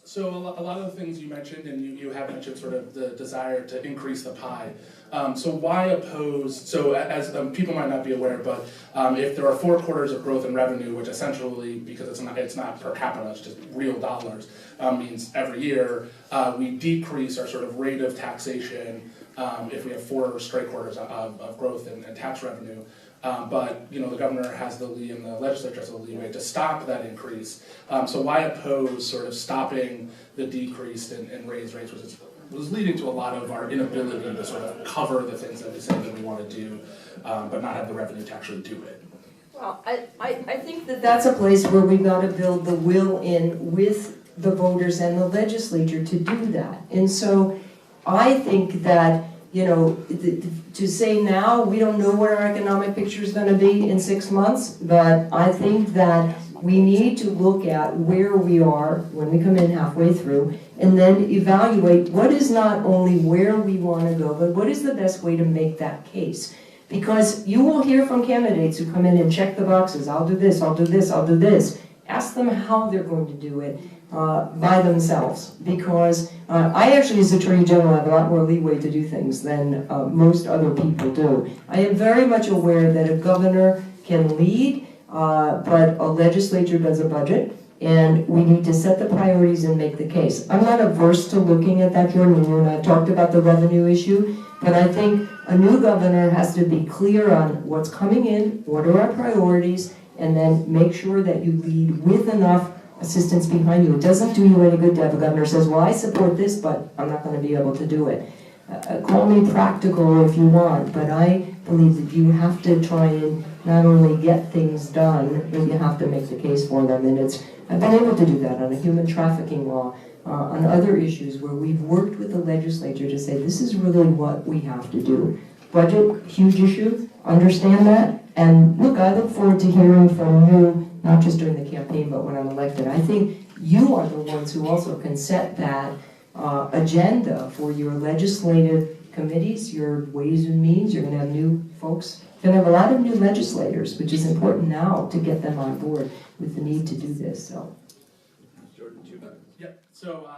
So a lot of the things you mentioned, and you have mentioned sort of the desire to increase the pie. So why oppose, so as people might not be aware, but if there are 4 quarters of growth in revenue, which essentially, because it's not per capita, it's just real dollars, means every year we decrease our sort of rate of taxation if we have 4 straight quarters of growth in tax revenue. But the governor has the lead and the legislature has the leeway to stop that increase. So why oppose sort of stopping the decrease in raised rates, which was leading to a lot of our inability to sort of cover the things that we say that we want to do, but not have the revenue to actually do it? Well, I think that that's a place where we've got to build the will in with the voters and the legislature to do that. And so I think that to say now, we don't know what our economic picture is going to be in 6 months, but I think that we need to look at where we are when we come in halfway through, and then evaluate what is not only where we want to go, but what is the best way to make that case. Because you will hear from candidates who come in and check the boxes, I'll do this, I'll do this, I'll do this. Ask them how they're going to do it by themselves, because I actually, as Attorney General, have a lot more leeway to do things than most other people do. I am very much aware that a governor can lead, but a legislature does a budget, and we need to set the priorities and make the case. I'm not averse to looking at that, Jordan, and I talked about the revenue issue, but I think a new governor has to be clear on what's coming in, what are our priorities, and then make sure that you lead with enough assistance behind you. It doesn't do you any good to have a governor who says, well, I support this, but I'm not going to be able to do it. Call me practical if you want, but I believe that you have to try and not only get things done, but you have to make the case for them. And I've been able to do that on a human trafficking law, on other issues where we've worked with the legislature to say, this is really what we have to do. Budget, huge issue, understand that. And look, I look forward to hearing from you, not just during the campaign, but when I'm elected. I think you are the ones who also can set that agenda for your legislative committees, your ways and means. You're going to have new folks. You're going to have a lot of new legislators, which is important now to get them on board with the need to do this. So, Jordan, 2 minutes. Yep. So.